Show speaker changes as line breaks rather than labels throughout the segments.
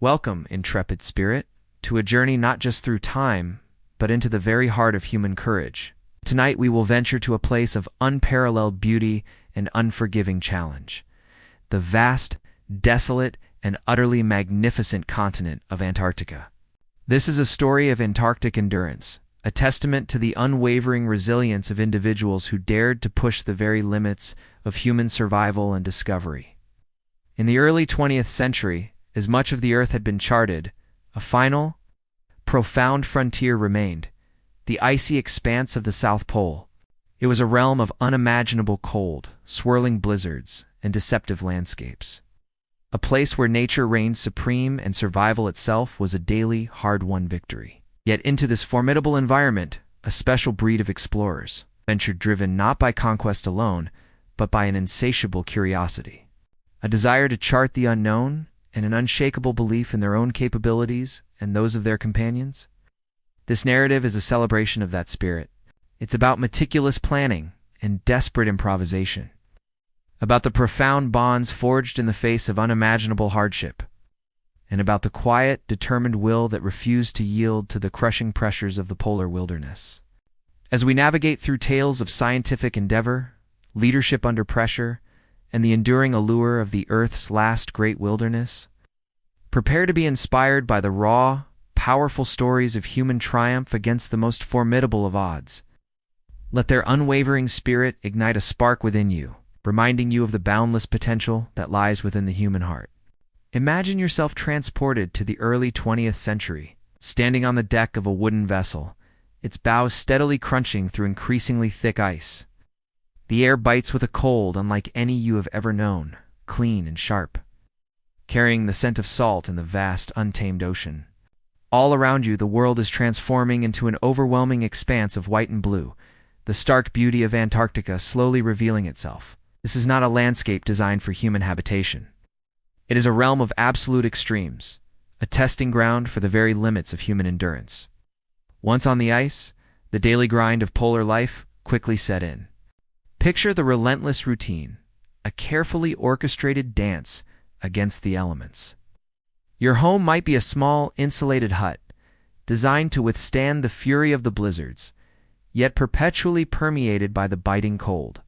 Welcome, intrepid spirit, to a journey not just through time, but into the very heart of human courage. Tonight we will venture to a place of unparalleled beauty and unforgiving challenge, the vast, desolate, and utterly magnificent continent of Antarctica. This is a story of Antarctic endurance, a testament to the unwavering resilience of individuals who dared to push the very limits of human survival and discovery. In the early 20th century, as much of the Earth had been charted, a final, profound frontier remained, the icy expanse of the South Pole. It was a realm of unimaginable cold, swirling blizzards, and deceptive landscapes. A place where nature reigned supreme and survival itself was a daily, hard-won victory. Yet into this formidable environment, a special breed of explorers ventured, driven not by conquest alone, but by an insatiable curiosity, a desire to chart the unknown, and an unshakable belief in their own capabilities and those of their companions. This narrative is a celebration of that spirit. It's about meticulous planning and desperate improvisation, about the profound bonds forged in the face of unimaginable hardship, and about the quiet, determined will that refused to yield to the crushing pressures of the polar wilderness. As we navigate through tales of scientific endeavor, leadership under pressure, and the enduring allure of the Earth's last great wilderness, prepare to be inspired by the raw, powerful stories of human triumph against the most formidable of odds. Let their unwavering spirit ignite a spark within you, reminding you of the boundless potential that lies within the human heart. Imagine yourself transported to the early 20th century, standing on the deck of a wooden vessel, its bows steadily crunching through increasingly thick ice. The air bites with a cold unlike any you have ever known, clean and sharp, carrying the scent of salt in the vast, untamed ocean. All around you, the world is transforming into an overwhelming expanse of white and blue, the stark beauty of Antarctica slowly revealing itself. This is not a landscape designed for human habitation. It is a realm of absolute extremes, a testing ground for the very limits of human endurance. Once on the ice, the daily grind of polar life quickly set in. Picture the relentless routine, a carefully orchestrated dance against the elements. Your home might be a small, insulated hut, designed to withstand the fury of the blizzards, yet perpetually permeated by the biting cold.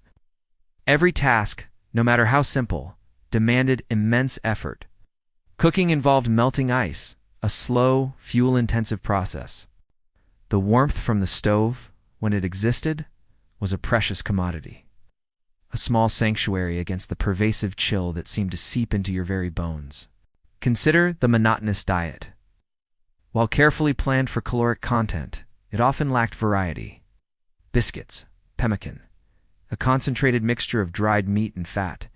Every task, no matter how simple, demanded immense effort. Cooking involved melting ice, a slow, fuel-intensive process. The warmth from the stove, when it existed, was a precious commodity, a small sanctuary against the pervasive chill that seemed to seep into your very bones. Consider the monotonous diet. While carefully planned for caloric content, it often lacked variety. Biscuits, pemmican, a concentrated mixture of dried meat and fat,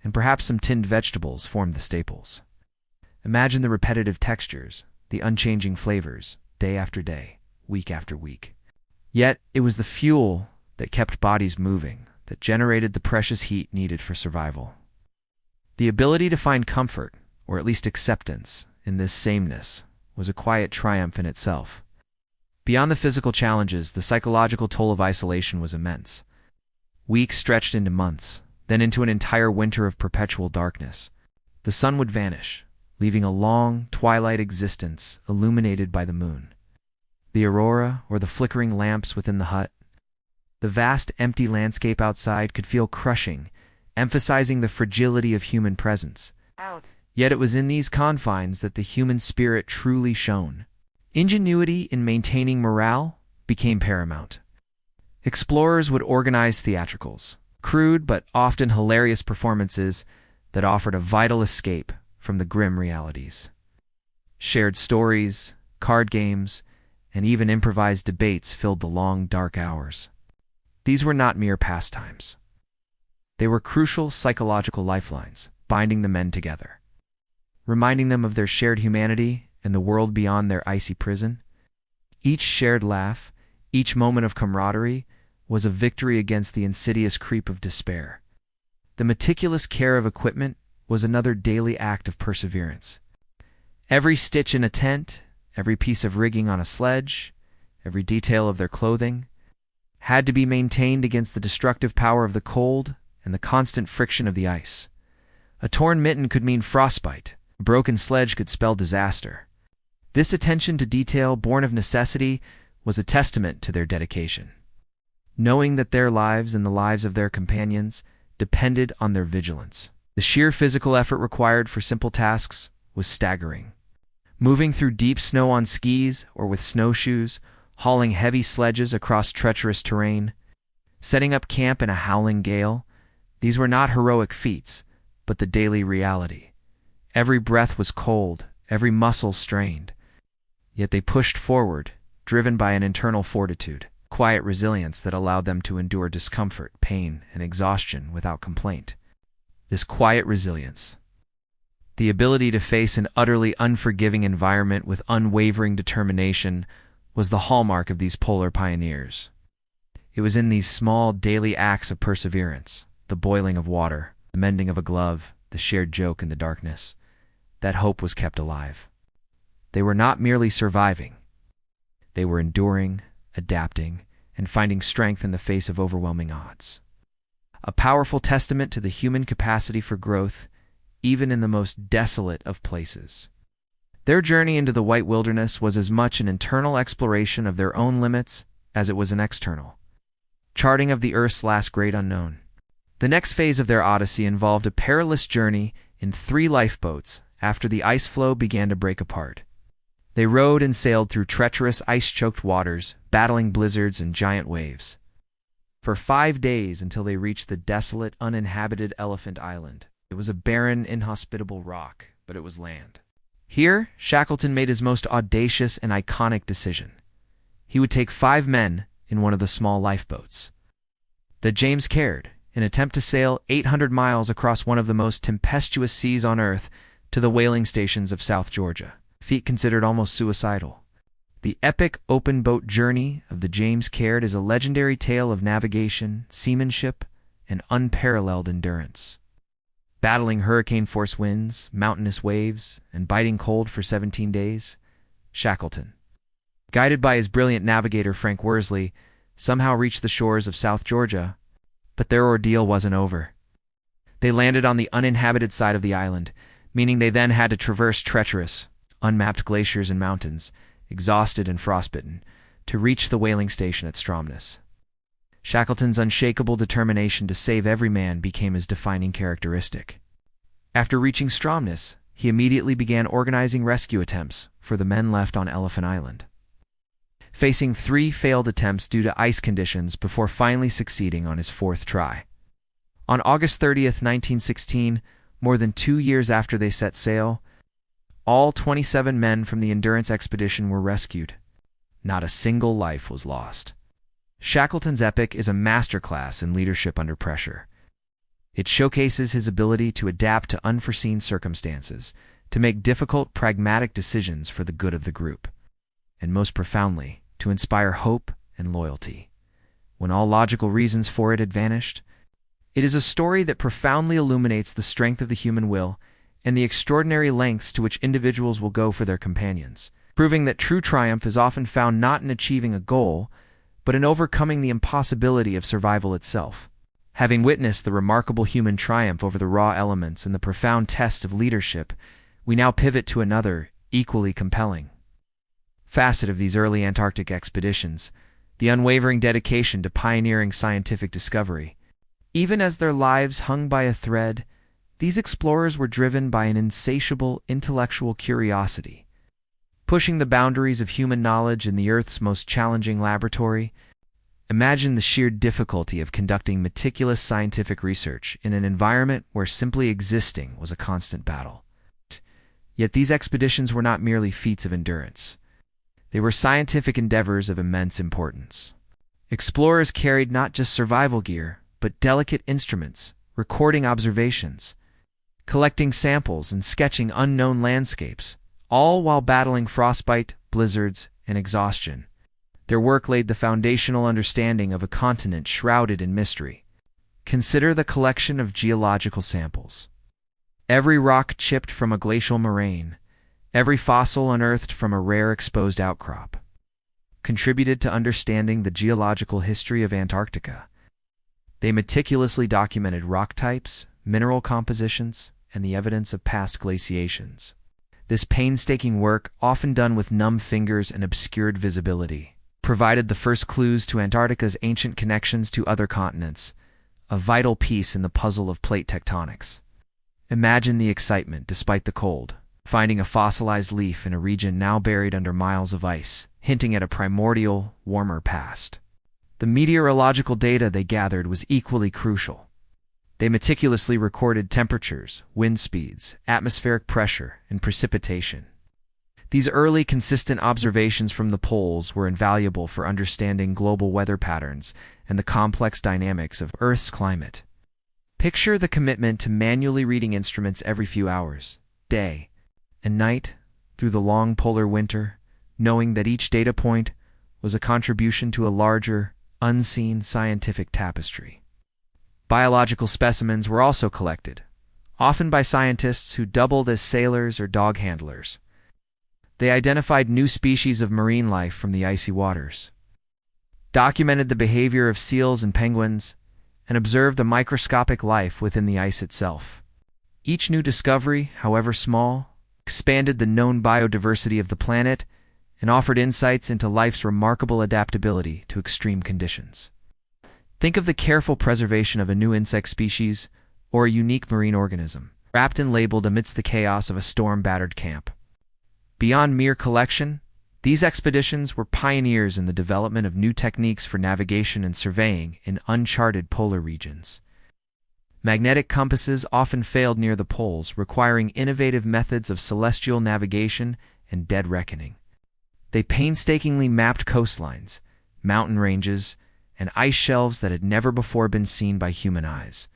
and perhaps some tinned vegetables formed the staples. Imagine the repetitive textures, the unchanging flavors, day after day, week after week. Yet it was the fuel that kept bodies moving, that generated the precious heat needed for survival. The ability to find comfort, or at least acceptance, in this sameness was a quiet triumph in itself. Beyond the physical challenges, the psychological toll of isolation was immense. Weeks stretched into months, then into an entire winter of perpetual darkness. The sun would vanish, leaving a long, twilight existence illuminated by the moon, the aurora, or the flickering lamps within the hut. The vast, empty landscape outside could feel crushing, emphasizing the fragility of human presence. Yet it was in these confines that the human spirit truly shone. Ingenuity in maintaining morale became paramount. Explorers would organize theatricals, crude but often hilarious performances that offered a vital escape from the grim realities. Shared stories, card games, and even improvised debates filled the long, dark hours. These were not mere pastimes. They were crucial psychological lifelines, binding the men together, reminding them of their shared humanity and the world beyond their icy prison. Each shared laugh, each moment of camaraderie, was a victory against the insidious creep of despair. The meticulous care of equipment was another daily act of perseverance. Every stitch in a tent, every piece of rigging on a sledge, every detail of their clothing, had to be maintained against the destructive power of the cold and the constant friction of the ice. A torn mitten could mean frostbite, A broken sledge could spell disaster. This attention to detail, born of necessity, was a testament to their dedication. Knowing that their lives and the lives of their companions depended on their vigilance. The sheer physical effort required for simple tasks was staggering. Moving through deep snow on skis or with snowshoes, hauling heavy sledges across treacherous terrain, setting up camp in a howling gale, these were not heroic feats, but the daily reality. Every breath was cold, every muscle strained. Yet they pushed forward, driven by an internal fortitude, quiet resilience that allowed them to endure discomfort, pain, and exhaustion without complaint. This quiet resilience, the ability to face an utterly unforgiving environment with unwavering determination, was the hallmark of these polar pioneers. It was in these small daily acts of perseverance, the boiling of water, the mending of a glove, the shared joke in the darkness, that hope was kept alive. They were not merely surviving. They were enduring, adapting, and finding strength in the face of overwhelming odds. A powerful testament to the human capacity for growth, even in the most desolate of places. Their journey into the White Wilderness was as much an internal exploration of their own limits as it was an external charting of the Earth's last great unknown. The next phase of their odyssey involved a perilous journey in 3 lifeboats after the ice floe began to break apart. They rowed and sailed through treacherous ice-choked waters, battling blizzards and giant waves, for 5 days until they reached the desolate, uninhabited Elephant Island. It was a barren, inhospitable rock, but it was land. Here, Shackleton made his most audacious and iconic decision. He would take 5 men in one of the small lifeboats, the James Caird, in an attempt to sail 800 miles across one of the most tempestuous seas on Earth to the whaling stations of South Georgia, a feat considered almost suicidal. The epic open-boat journey of the James Caird is a legendary tale of navigation, seamanship, and unparalleled endurance. Battling hurricane-force winds, mountainous waves, and biting cold for 17 days, Shackleton, guided by his brilliant navigator Frank Worsley, somehow reached the shores of South Georgia. But their ordeal wasn't over. They landed on the uninhabited side of the island, meaning they then had to traverse treacherous, unmapped glaciers and mountains, exhausted and frostbitten, to reach the whaling station at Stromness. Shackleton's unshakable determination to save every man became his defining characteristic. After reaching Stromness, he immediately began organizing rescue attempts for the men left on Elephant Island, facing 3 failed attempts due to ice conditions before finally succeeding on his 4th try. On August 30th, 1916, more than 2 years after they set sail, all 27 men from the Endurance expedition were rescued. Not a single life was lost. Shackleton's epic is a masterclass in leadership under pressure. It showcases his ability to adapt to unforeseen circumstances, to make difficult, pragmatic decisions for the good of the group, and most profoundly, to inspire hope and loyalty. When all logical reasons for it had vanished, it is a story that profoundly illuminates the strength of the human will and the extraordinary lengths to which individuals will go for their companions, proving that true triumph is often found not in achieving a goal, but in overcoming the impossibility of survival itself. Having witnessed the remarkable human triumph over the raw elements and the profound test of leadership, we now pivot to another, equally compelling facet of these early Antarctic expeditions, the unwavering dedication to pioneering scientific discovery. Even as their lives hung by a thread, these explorers were driven by an insatiable intellectual curiosity. Pushing the boundaries of human knowledge in the Earth's most challenging laboratory, imagine the sheer difficulty of conducting meticulous scientific research in an environment where simply existing was a constant battle. Yet these expeditions were not merely feats of endurance. They were scientific endeavors of immense importance. Explorers carried not just survival gear, but delicate instruments, recording observations, collecting samples, and sketching unknown landscapes, all while battling frostbite, blizzards, and exhaustion. Their work laid the foundational understanding of a continent shrouded in mystery. Consider the collection of geological samples. Every rock chipped from a glacial moraine, every fossil unearthed from a rare exposed outcrop, contributed to understanding the geological history of Antarctica. They meticulously documented rock types, mineral compositions, and the evidence of past glaciations. This painstaking work, often done with numb fingers and obscured visibility, provided the first clues to Antarctica's ancient connections to other continents, a vital piece in the puzzle of plate tectonics. Imagine the excitement, despite the cold, finding a fossilized leaf in a region now buried under miles of ice, hinting at a primordial, warmer past. The meteorological data they gathered was equally crucial. They meticulously recorded temperatures, wind speeds, atmospheric pressure, and precipitation. These early, consistent observations from the poles were invaluable for understanding global weather patterns and the complex dynamics of Earth's climate. Picture the commitment to manually reading instruments every few hours, day and night, through the long polar winter, knowing that each data point was a contribution to a larger, unseen scientific tapestry. Biological specimens were also collected, often by scientists who doubled as sailors or dog handlers. They identified new species of marine life from the icy waters, documented the behavior of seals and penguins, and observed the microscopic life within the ice itself. Each new discovery, however small, expanded the known biodiversity of the planet and offered insights into life's remarkable adaptability to extreme conditions. Think of the careful preservation of a new insect species or a unique marine organism, wrapped and labeled amidst the chaos of a storm-battered camp. Beyond mere collection, these expeditions were pioneers in the development of new techniques for navigation and surveying in uncharted polar regions. Magnetic compasses often failed near the poles, requiring innovative methods of celestial navigation and dead reckoning. They painstakingly mapped coastlines, mountain ranges, and ice shelves that had never before been seen by human eyes,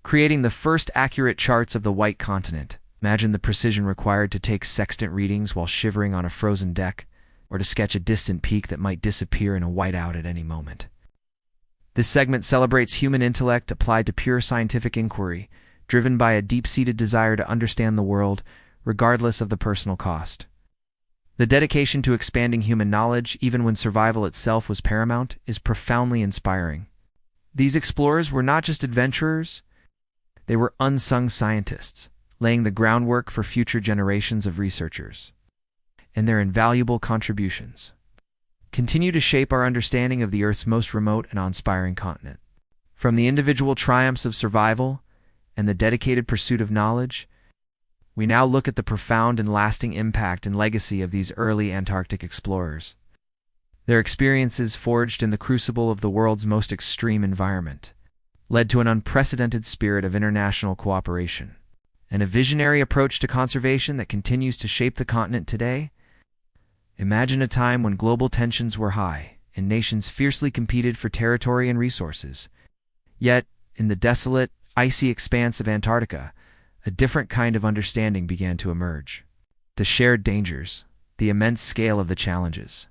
creating the first accurate charts of the White Continent. Imagine the precision required to take sextant readings while shivering on a frozen deck, or to sketch a distant peak that might disappear in a whiteout at any moment. This segment celebrates human intellect applied to pure scientific inquiry, driven by a deep-seated desire to understand the world, regardless of the personal cost. The dedication to expanding human knowledge, even when survival itself was paramount, is profoundly inspiring. These explorers were not just adventurers, they were unsung scientists, laying the groundwork for future generations of researchers. And their invaluable contributions continue to shape our understanding of the Earth's most remote and awe-inspiring continent. From the individual triumphs of survival and the dedicated pursuit of knowledge, we now look at the profound and lasting impact and legacy of these early Antarctic explorers. Their experiences, forged in the crucible of the world's most extreme environment, led to an unprecedented spirit of international cooperation and a visionary approach to conservation that continues to shape the continent today. Imagine a time when global tensions were high and nations fiercely competed for territory and resources. Yet, in the desolate, icy expanse of Antarctica, a different kind of understanding began to emerge. The shared dangers, the immense scale of the challenges,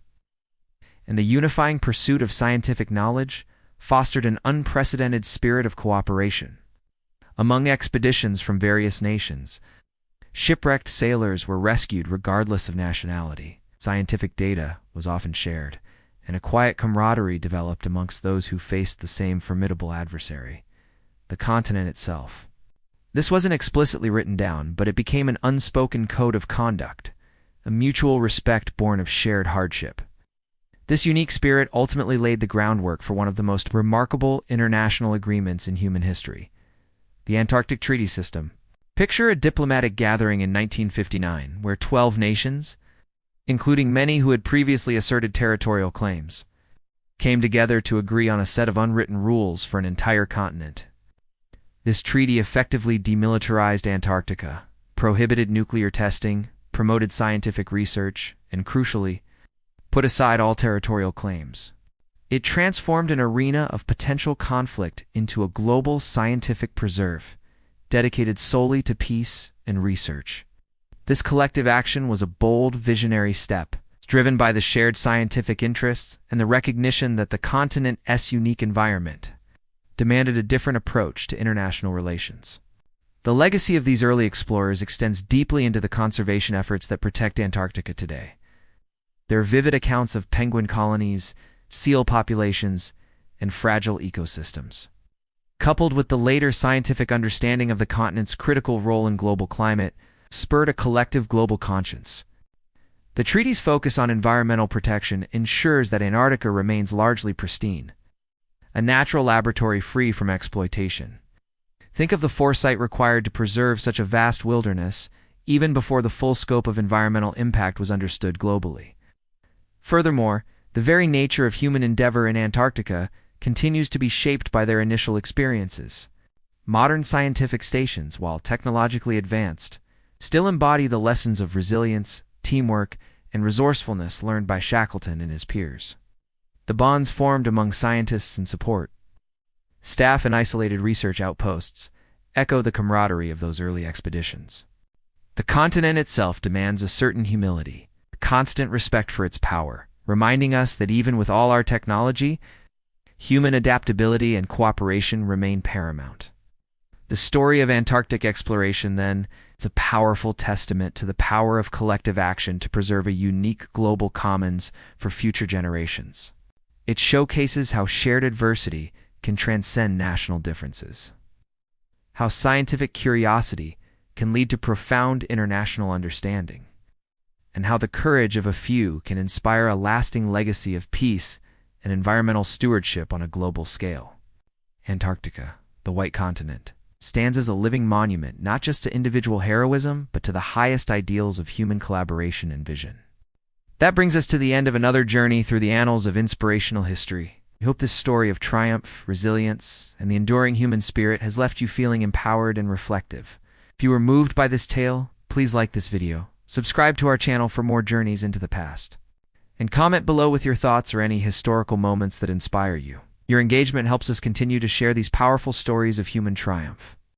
and the unifying pursuit of scientific knowledge fostered an unprecedented spirit of cooperation. Among expeditions from various nations, shipwrecked sailors were rescued regardless of nationality. Scientific data was often shared, and a quiet camaraderie developed amongst those who faced the same formidable adversary, the continent itself. This wasn't explicitly written down, but it became an unspoken code of conduct, a mutual respect born of shared hardship. This unique spirit ultimately laid the groundwork for one of the most remarkable international agreements in human history, the Antarctic Treaty System. Picture a diplomatic gathering in 1959 where 12 nations, including many who had previously asserted territorial claims, came together to agree on a set of unwritten rules for an entire continent. This treaty effectively demilitarized Antarctica, prohibited nuclear testing, promoted scientific research, and crucially, put aside all territorial claims. It transformed an arena of potential conflict into a global scientific preserve, dedicated solely to peace and research. This collective action was a bold, visionary step, driven by the shared scientific interests and the recognition that the continent's unique environment demanded a different approach to international relations. The legacy of these early explorers extends deeply into the conservation efforts that protect Antarctica today. Their vivid accounts of penguin colonies, seal populations, and fragile ecosystems coupled with the later scientific understanding of the continent's critical role in global climate, spurred a collective global conscience. The treaty's focus on environmental protection ensures that Antarctica remains largely pristine, a natural laboratory free from exploitation. Think of the foresight required to preserve such a vast wilderness, even before the full scope of environmental impact was understood globally. Furthermore, the very nature of human endeavor in Antarctica continues to be shaped by their initial experiences. Modern scientific stations, while technologically advanced, still embody the lessons of resilience, teamwork, and resourcefulness learned by Shackleton and his peers. The bonds formed among scientists and support staff and isolated research outposts echo the camaraderie of those early expeditions. The continent itself demands a certain humility, a constant respect for its power, reminding us that even with all our technology, human adaptability and cooperation remain paramount. The story of Antarctic exploration, then, is a powerful testament to the power of collective action to preserve a unique global commons for future generations. It showcases how shared adversity can transcend national differences, how scientific curiosity can lead to profound international understanding, and how the courage of a few can inspire a lasting legacy of peace and environmental stewardship on a global scale. Antarctica, the White Continent, stands as a living monument not just to individual heroism, but to the highest ideals of human collaboration and vision. That brings us to the end of another journey through the annals of inspirational history. We hope this story of triumph, resilience, and the enduring human spirit has left you feeling empowered and reflective. If you were moved by this tale, please like this video, subscribe to our channel for more journeys into the past, and comment below with your thoughts or any historical moments that inspire you. Your engagement helps us continue to share these powerful stories of human triumph.